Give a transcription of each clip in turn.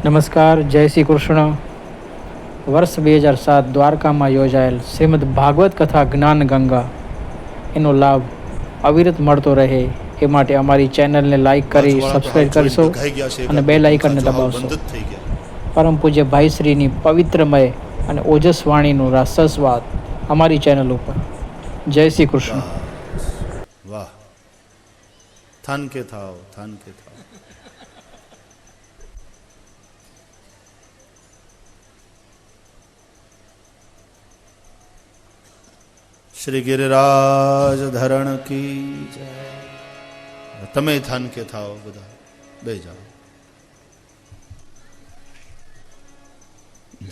નમસ્કાર, જય શ્રી કૃષ્ણ. વર્ષ 2007 દ્વારકામાં યોજાયેલ શ્રીમદ ભાગવત કથા જ્ઞાન ગંગા એનો લાભ અવિરત મળતો રહે એ માટે અમારી ચેનલને લાઈક કરી સબસ્ક્રાઈબ કરશો અને બેલ આઇકનને દબાવશો. પરમ પૂજ્ય ભાઈશ્રીની પવિત્રમય અને ઓજસ વાણીનું રાસસ્વાદ અમારી ચેનલ ઉપર. જય શ્રી કૃષ્ણ. વાહ, થાન કે થાવ. શ્રી ગિરિરાજ ધરણ કી જય. તમે થાન કે થાવ, બધા બે જાઓ.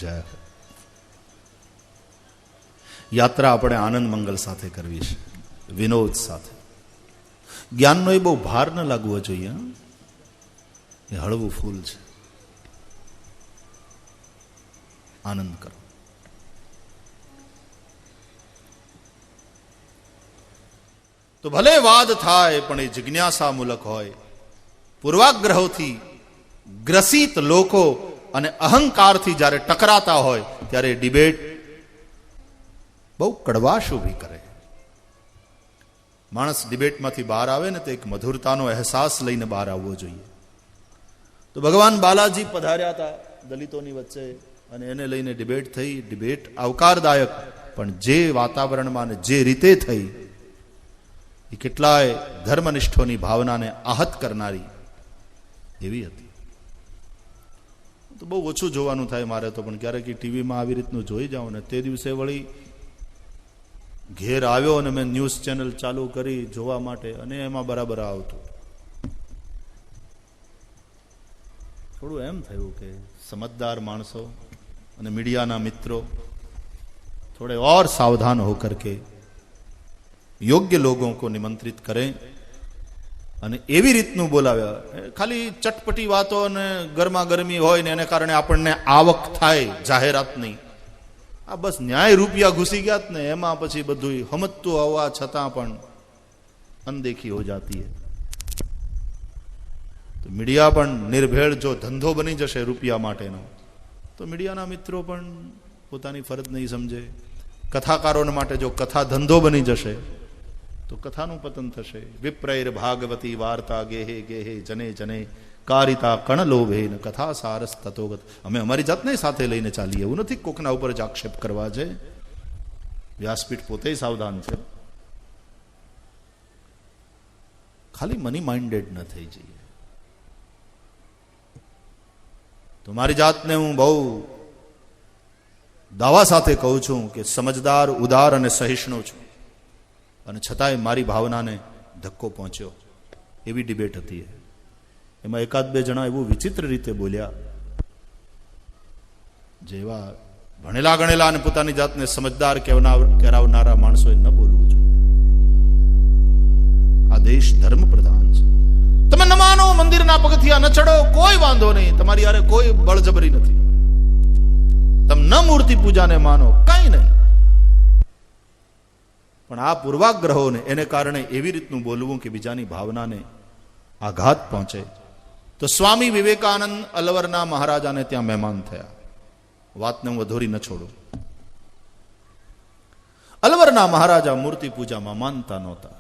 જય. યાત્રા આપણે આનંદ મંગલ સાથે કરવી છે, વિનોદ સાથે. જ્ઞાનનો એ બહુ ભાર ન લાગવો જોઈએ. એ હળવું ફૂલ છે. આનંદ કરો. તો ભલે વાદ થાય પણ એ જિજ્ઞાસા મૂલક હોય. પૂર્વાગ્રહોથી ગ્રસિત લોકો અને અહંકારથી જ્યારે ટકરાતા હોય ત્યારે ડિબેટ બહુ કડવાશ ઊભી કરે. માણસ ડિબેટમાંથી બહાર આવે ને તો એક મધુરતાનો અહેસાસ લઈને બહાર આવવો જોઈએ. તો ભગવાન બાલાજી પધાર્યા હતા દલિતોની વચ્ચે અને એને લઈને ડિબેટ થઈ. ડિબેટ આવકારદાયક, પણ જે વાતાવરણમાં ને જે રીતે થઈ એ કેટલાય ધર્મનિષ્ઠોની ભાવનાને આહત કરનારી એવી હતી. તો બહુ ઓછું જોવાનું થાય મારે તો, પણ ક્યારેક ટીવીમાં આવી રીતનું જોઈ જાઉં ને તે દિવસે વળી ઘેર આવ્યો અને મેં ન્યૂઝ ચેનલ ચાલુ કરી જોવા માટે, અને એમાં બરાબર આવતું. થોડું એમ થયું કે સમજદાર માણસો અને મીડિયાના મિત્રો થોડે और सावधान होकर के યોગ્ય લોકો કો નિમંત્રિત કરે અને એવી રીતનું બોલાવ્યા. ખાલી ચટપટી વાતો અને ગરમા ગરમી હોય ને એને કારણે આપણને આવક થાય જાહેરાતની. આ બસ ન્યાય રૂપિયા ઘૂસી ગયા ને એમાં પછી બધું સમજતું હોવા છતાં પણ અનદેખી હો જાતી હૈ. તો મીડિયા પણ નિર્ભેળ જો ધંધો બની જશે રૂપિયા માટેનો, તો મીડિયાના મિત્રો પણ પોતાની ફરજ નહીં સમજે. કથાકારોને માટે જો કથા ધંધો બની જશે તો કથાનું પતન થશે. વિપ્રૈર ભાગવતી વાર્તા ગેહે ગેહે જને જને કારિતા કણલોભે ન કથા સારસ તતોગત. અમે અમારી જાતને સાથે લઈને ચાલીએ, એવું નથી કોકના ઉપર જ આક્ષેપ કરવા છે. વ્યાસપીઠ પોતે સાવધાન છે. ખાલી મની માઇન્ડેડ ન થઈ જઈએ. તો મારી જાતને હું બહુ દાવા સાથે કહું છું કે સમજદાર, ઉદાર અને સહિષ્ણુ છું, અને છતાંય મારી ભાવનાને ધક્કો પહોંચ્યો. એવી ડિબેટ હતી. એમાં એકાદ બે જણા એવું વિચિત્ર રીતે બોલ્યા, જેવા ભણેલા ગણેલા અને પોતાની જાતને સમજદાર કહેવાનારા માણસોએ ન બોલવું જોઈએ. આ દેશ ધર્મ પ્રધાન છે. તમે ન માનો, મંદિરના પગથિયા ન ચડો, કોઈ વાંધો નહીં, તમારી યારે કોઈ બળજબરી નથી. તમે ન મૂર્તિ પૂજાને માનો, કઈ નહીં, પણ આ પૂર્વાગ્રહોને એને કારણે એવી રીતનું બોલવું કે બીજાની ભાવનાને આઘાત પહોંચે. તો સ્વામી વિવેકાનંદ અલવરના મહારાજાને ત્યાં મહેમાન થયા. વાતને હું અધૂરી ન છોડું. અલવરના મહારાજા મૂર્તિ પૂજામાં માનતા નહોતા,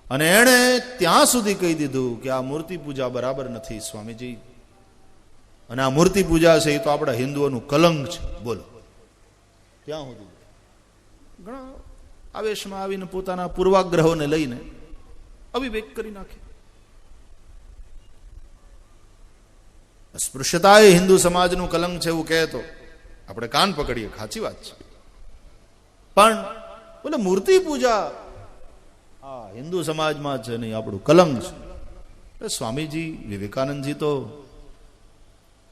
અને એણે ત્યાં સુધી કહી દીધું કે આ મૂર્તિ પૂજા બરાબર નથી સ્વામીજી, અને આ મૂર્તિ પૂજા છે એ તો આપણા હિન્દુઓનું કલંક છે. બોલો, ત્યાં સુધી ઘણા આવેશમાં આવીને પોતાના પૂર્વાગ્રહોને લઈને અવિવેક કરી નાખે. સ્પૃશ્યતા એ હિન્દુ સમાજનું કલંક છે એવું કહે તો આપણે કાન પકડીએ, સાચી વાત છે. પણ બોલે મૂર્તિ પૂજા આ હિન્દુ સમાજમાં છે નહીં, આપણું કલંક છે. સ્વામીજી વિવેકાનંદજી તો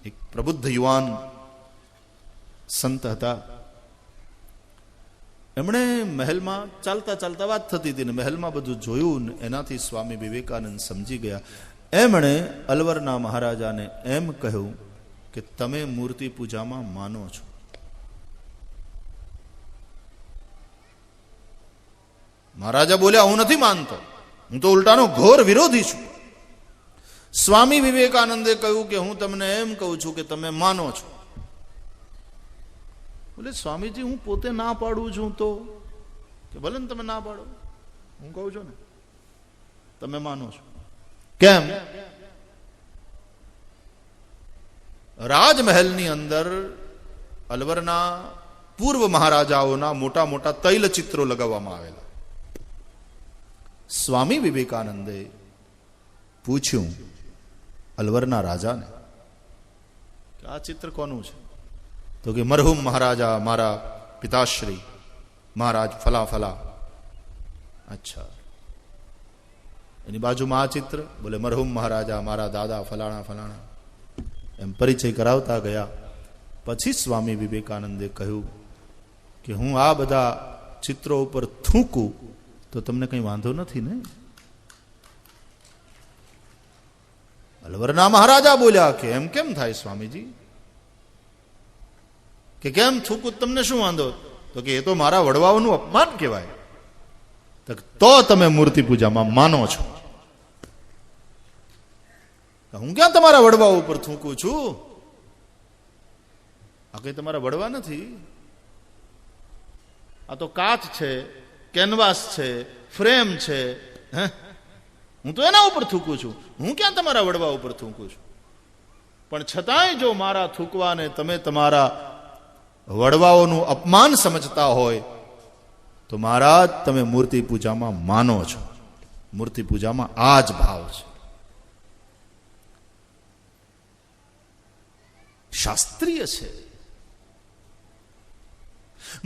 એક પ્રબુદ્ધ યુવાન સંત હતા. એમણે મહેલમાં ચાલતા ચાલતા વાત થતી હતી ને મહેલમાં બધું જોયું ને એનાથી સ્વામી વિવેકાનંદ સમજી ગયા. એમણે અલવરના મહારાજાને એમ કહ્યું કે તમે મૂર્તિ પૂજામાં માનો છો. મહારાજા બોલ્યા, હું નથી માનતો, હું તો ઉલટાનો ઘોર વિરોધી છું. સ્વામી વિવેકાનંદે કહ્યું કે હું તમને એમ કહું છું કે તમે માનો છો. બોલે સ્વામીજી હું પોતે ના પાડું છું તો કે ભલે ને તમે ના પાડો, હું કહું છું ને તમે માનો છો. કેમ? રાજમહેલની અંદર અલવરના પૂર્વ મહારાજાઓના મોટા મોટા તૈલચિત્રો લગાવવામાં આવેલા. સ્વામી વિવેકાનંદે પૂછ્યું અલવરના રાજાને કે આ ચિત્ર કોનું છે? તો કે મરહુમ મહારાજા મારા પિતાશ્રી મહારાજ ફલા ફલા. અચ્છા, એની બાજુમાં આ ચિત્ર? બોલે મરહુમ મહારાજા મારા દાદા ફલાણા ફલાણા. એમ પરિચય કરાવતા ગયા. પછી સ્વામી વિવેકાનંદે કહ્યું કે હું આ બધા ચિત્રો ઉપર થૂકું તો તમને કઈ વાંધો નથી ને? અલવરના મહારાજા બોલ્યા કે એમ કેમ થાય સ્વામીજી, કે કેમ થૂકું તમને શું વાંધો? તો કે એ તો મારા વડવાઓનું અપમાન કહેવાય. તો તમે મૂર્તિ પૂજામાં માનો છો? હું ક્યાં તમારા વડવાઓ ઉપર થૂકું છું? આ કઈ તમારા વડવા નથી, આ તો કાચ છે, કેનવાસ છે, ફ્રેમ છે. હું તો એના ઉપર થૂકું છું, હું ક્યાં તમારા વડવા ઉપર થૂકું છું? પણ છતાંય જો મારા થૂકવાને તમે તમારા વડવાઓનું અપમાન સમજતા હોય તો મહારાજ તમે મૂર્તિ પૂજામાં માનો છો. મૂર્તિ પૂજામાં આ જ ભાવ છે. શાસ્ત્રીય છે.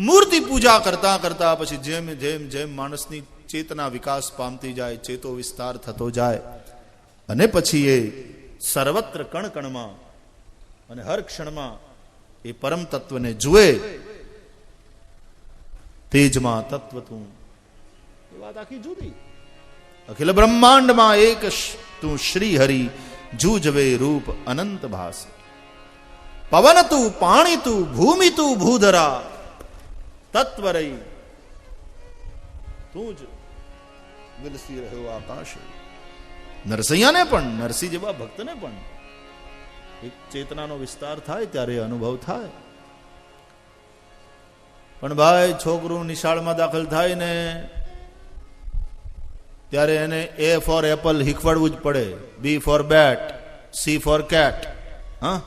મૂર્તિ પૂજા કરતા કરતા પછી જેમ જેમ જેમ માણસની ચેતના વિકાસ પામતી જાય, ચેતો વિસ્તાર થતો જાય અને પછી એ સર્વત્ર કણ કણમાં અને હર ક્ષણમાં એ પરમ તત્વને જુએ, તેજમાં તત્વ તું, એ વાત આખી જુદી. અખિલ બ્રહ્માંડમાં એક તું શ્રી હરિ, જૂજવે રૂપ અનંત ભાસ. પવન તું, પાણી તું, ભૂમિ તું, ભૂધરા, તત્વ રહી તું જ વિલસી રહ્યો આકાશ. નરસૈયાને પણ, નરસિંહ જેવા ભક્તને પણ એક ચેતનાનો વિસ્તાર થાય ત્યારે અનુભવ થાય. પણ ભાઈ છોકરું નિશાળમાં દાખલ થાય ને ત્યારે એને એ ફોર એપલ શીખવાડવું જ પડે, B for bat, C for cat, હા,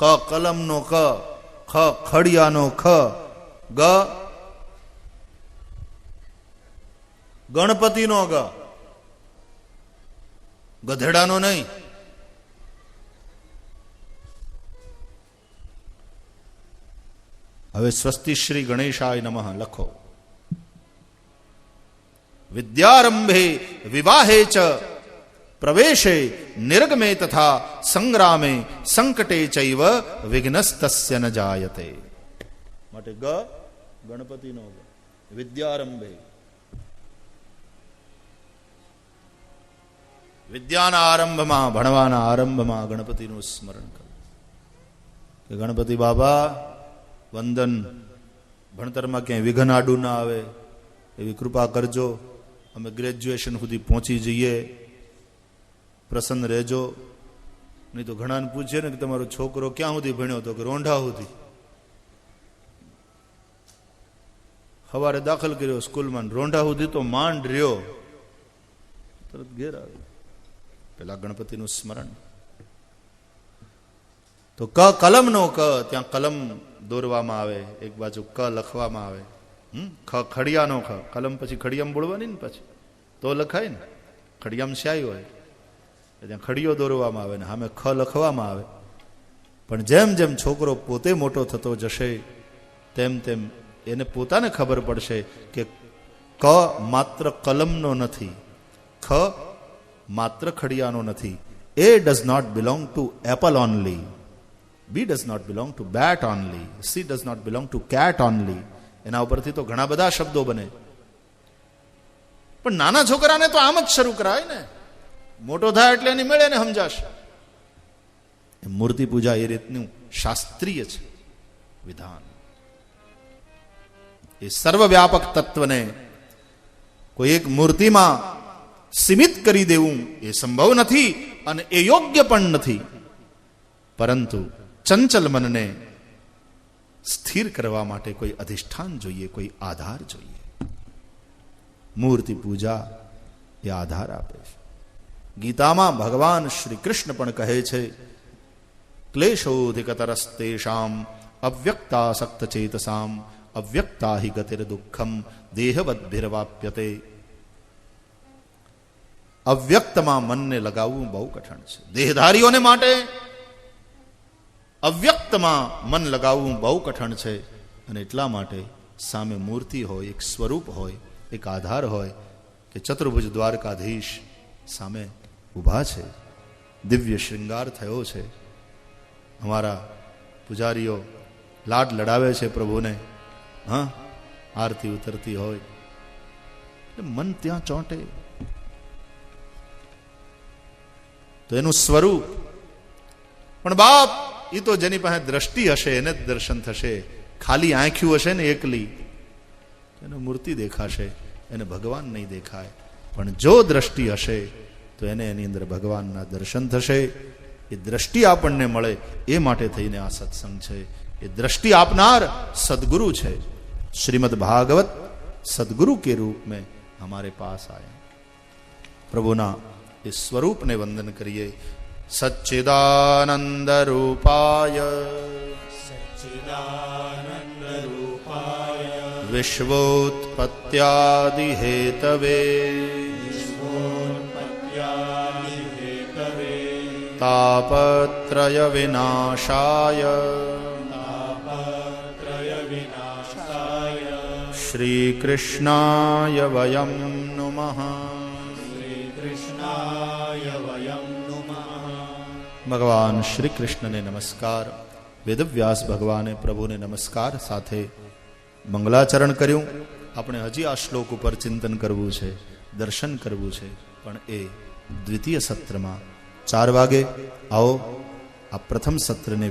ક કલમનો ક, ખ ખડિયાનો ખ, ગ ગણપતિનો ગ, ગધેડાનો નહીં. હવે સ્વસ્તિ શ્રી ગણેશાય નમઃ લખો. વિદ્યારંભે વિવાહે ચ પ્રવેશે નિર્ગમે તથા સંગ્રામે સંકટે ચૈવ વિઘ્નસ્તસ્ય ન જાયતે. માટે ગ ગણપતિનો ગ, વિદ્યારંભે, વિદ્યાના આરંભમાં, ભણવાના આરંભમાં ગણપતિનું સ્મરણ કરો. કે ગણપતિ બાબા વંદન, ભણતરમાં ક્યાંય વિઘન આડું ના આવે એવી કૃપા કરજો. અમે ગ્રેજ્યુએશન સુધી પહોંચી જઈએ, પ્રસન્ન રહેજો. નહીં તો ઘણાને પૂછે ને કે તમારો છોકરો ક્યાં સુધી ભણ્યો? તો કે રોંઢા સુધી. સવારે દાખલ કર્યો સ્કૂલમાં, રોંઢા સુધી તો માંડ રહ્યો, તરત ઘેર આવે. પેલા ગણપતિનું સ્મરણ. તો ક કલમનો ક, ત્યાં કલમ દોરવામાં આવે, એક બાજુ ક લખવામાં આવે. ખ ખડિયાનો ખ, કલમ પછી ખડિયામ બોલવાની ને પછી તો લખાય ને. ખડિયામ સ્યાય હોય ત્યાં ખડિયો દોરવામાં આવે ને સામે ખ લખવામાં આવે. પણ જેમ જેમ છોકરો પોતે મોટો થતો જશે તેમ તેમ એને પોતાને ખબર પડશે કે ક માત્ર કલમનો નથી, ખ માત્ર ખડિયાનો નથી. A does not belong to apple only, B does not belong to bat only, C does not belong to cat only. એના ઉપરથી તો ઘણા બધા શબ્દો બને. પણ નાના છોકરાને તો આમ જ શરૂ કરાય ને, મોટો થાય એટલે એની મેળે ને સમજાશે. મૂર્તિ પૂજા એ રીતનું શાસ્ત્રીય છે વિધાન. એ સર્વવ્યાપક તત્વને કોઈ એક મૂર્તિમાં સીમિત કરી દેવું એ સંભવ નથી અને એ યોગ્ય પણ નથી. પરંતુ ચંચલ મનને સ્થિર કરવા માટે કોઈ અધિષ્ઠાન જોઈએ, કોઈ આધાર જોઈએ. મૂર્તિ પૂજા એ આધાર આપે છે. ગીતામાં ભગવાન શ્રી કૃષ્ણ પણ કહે છે, ક્લેશોધિકતરસ્તેષામ અવ્યક્તાસક્ત ચેતસામ અવ્યક્તા હિ ગતિર દુઃખમ દેહવદ્ભિર્વાપ્યતે. અવ્યક્તમાં મનને લગાવવું બહુ કઠણ છે. દેહધારીઓને માટે અવ્યક્તમાં મન લગાવવું બહુ કઠણ છે. અને એટલા માટે સામે મૂર્તિ હોય, એક સ્વરૂપ હોય, એક આધાર હોય કે ચતુર્ભુજ દ્વારકાધીશ સામે ઊભા છે, દિવ્ય શૃંગાર થયો છે. અમારા પૂજારીઓ લાડ લડાવે છે પ્રભુને. હા, આરતી ઉતરતી હોય મન ત્યાં ચોંટે. તો એનું સ્વરૂપ પણ બાપ એ તો જેની પાસે દ્રષ્ટિ હશે એને જ દર્શન થશે. ખાલી આંખ્યું હશે ને એકલી, એને મૂર્તિ દેખાશે, એને ભગવાન નહીં દેખાય. પણ જો દ્રષ્ટિ હશે તો એને એની અંદર ભગવાનના દર્શન થશે. એ દ્રષ્ટિ આપણને મળે એ માટે થઈને આ સત્સંગ છે. એ દ્રષ્ટિ આપનાર સદગुरु છે. श्रीमद् भागवत सदगुरु के रूप में हमारे पास आए. प्रभुना इस स्वरूप ने वंदन करिए. सच्चिदानंद रूपाय विश्वोत्पत्त्यादि हेतवे तापत्रय विनाशाय श्री कृष्णाय वयं नुमः. भगवान श्री कृष्ण ने नमस्कार. वेदव्यास भगवाने प्रभु ने नमस्कार साथे मंगलाचरण कर्યું. આપણે હજી આ શ્લોક ઉપર ચિંતન કરવું છે, દર્શન કરવું છે, પણ એ દ્વિતીય સત્રમાં 4 વાગે આવો આ પ્રથમ સત્રને